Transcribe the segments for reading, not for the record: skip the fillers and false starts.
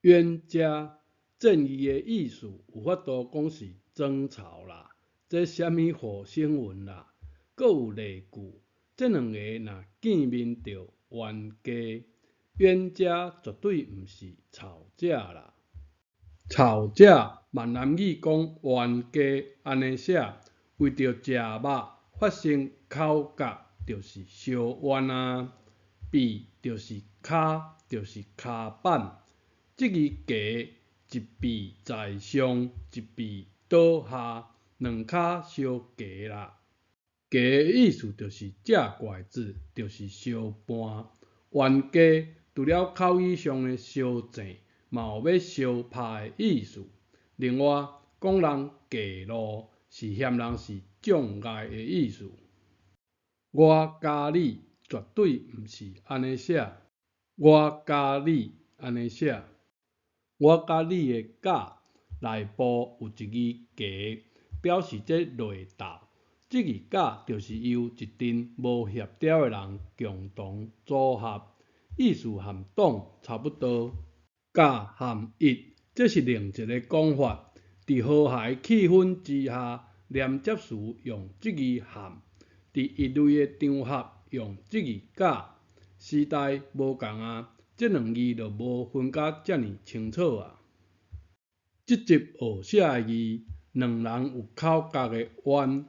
冤家正义的意思有法度讲是争吵啦，这啥物好新闻啦，搁有例句，这两个若见面就冤家，冤家绝对毋是吵架啦。吵架闽南语讲冤家安尼写，为着食肉发生口角，就是相冤啊。弊就是骹，就是骹板。这个家一弊在上，一弊倒下，两骹相夹啦。夹的意思就是这怪字，就是相伴。冤家除了口语上的相正，嘛有要相拍的意思。另外，讲人夹路是嫌人是障碍的意思。我甲你绝对毋是安尼写，我甲你安尼写。我甲你的甲内部有一字夹，表示这擂斗。这个甲就是由一群无协调的人共同组合，意思和党差不多。甲和乙，这是另一个讲法。伫和谐气氛之下，连接词用这个和，伫一类的场合用这个甲。时代无共啊，这两字就无分甲遮尔清楚啊。这集学写的字，两人有口角的冤，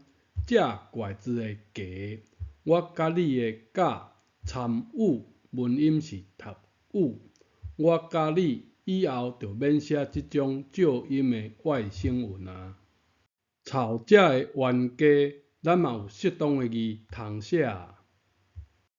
这怪字的夹，我甲你的甲，参与文音是读语，我甲你以后就免写这种照音的外省文啊。吵架的冤家，咱嘛有适当的字通写啊。